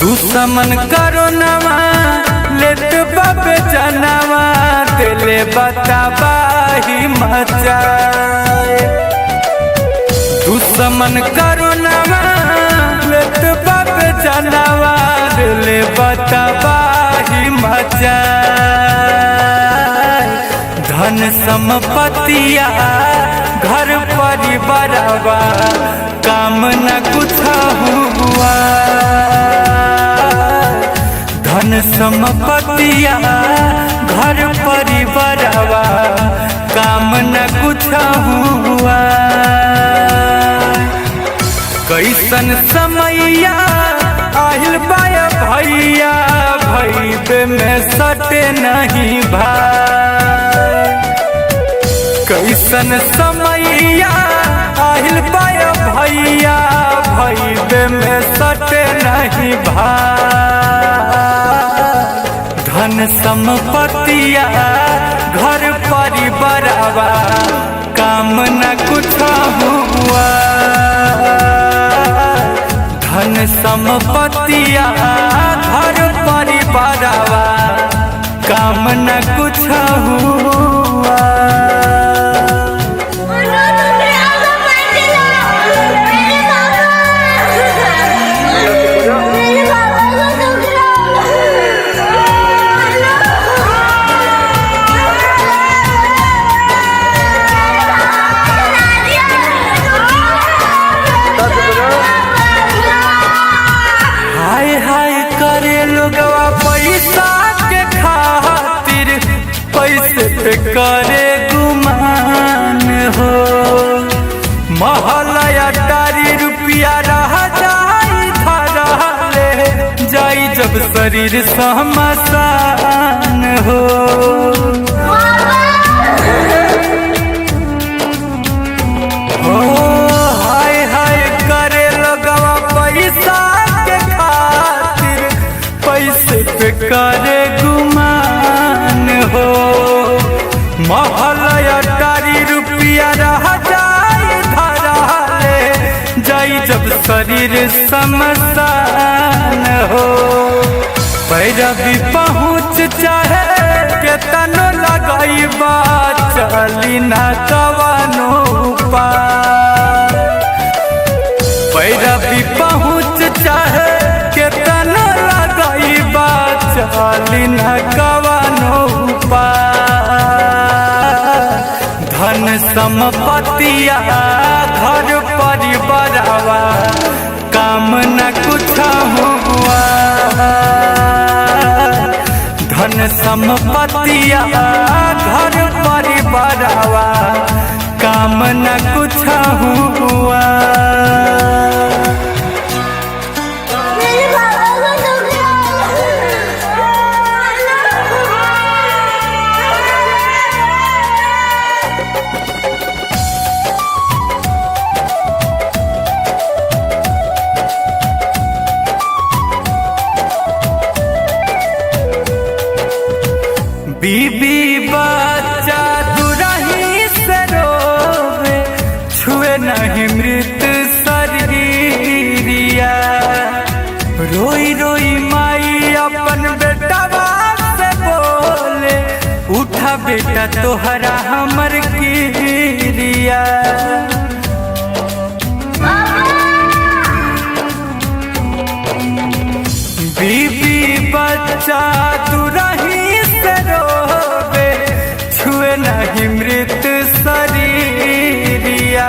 दुश्मन करो नवा लेत बाबे जनवा दिले बताबाही मचाए। दुश्मन करो नवा लेत बाबे जनवा दिले बताबाही मचाए। धन संपत्तिया घर परिवारवा काम न कुछ हुआ। धन संपत्तिया घर परिवारवा काम न कुछ हुआ। कैसन समैया आहिल बाया भैया भैबे में सटे नहीं भाई। कैसन समैया आहिल बाया भैया भैबे में सटे नहीं भाई। धन संपत्तिया घर परिवारवा काम न कुछ हुआ। धन संपत्तिया घर परिवारवा काम न कुछ हुआ। पैसा के खातिर पैसे पे करे गुमान हो। महलया तारी रुपया रह जाई धरले जाई जब शरीर शमशान हो। हाय हाय करे लगवा पैसा के खातिर पैसे पे करे गुमान हो। महलया तारी रुपया रह जाई धरले जाई जब शरीर शमशान हो। पैरवी पहुँच चाहे के तनो लगैबा चली ना कवनो उपाय। पैरवी पहुँच चाहे के तनो लगैबा चली न कवनो उपाय। धन संपत्तिया घर परिवारवा काम न कुछ हुआ। धन संपत्तिया घर परिवारवा काम न कुछ हुआ। बीबी बच्चा दुरही से रोवे छुए नहीं मृत शरीरिया। रोई रोई माई अपन बेटवा से बोले उठा बेटा तोहरा हमर गिरिया। बीबी बच्चा दुरही से रोवे छुए नहीं मृत शरीरिया।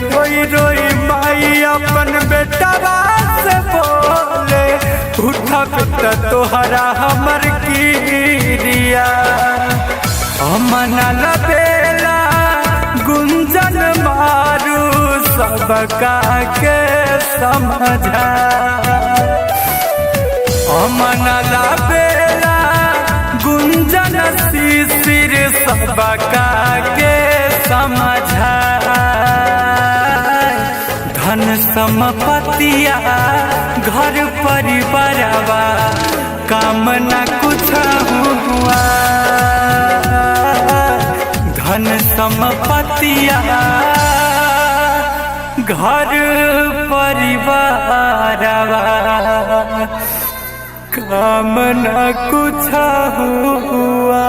रोई रोई माई अपन बेटवा से बोले उठा बेटा तोहरा हमर गिरिया। अमना लबेला गुंजन मारू सबका के समझा। अमना लबेला गुंजन शिशिर सबका के समझा। धन संपत्तिया घर परिवारवा काम न कुछ संपत्तिया घर परिवार काम न कुछ हुआ।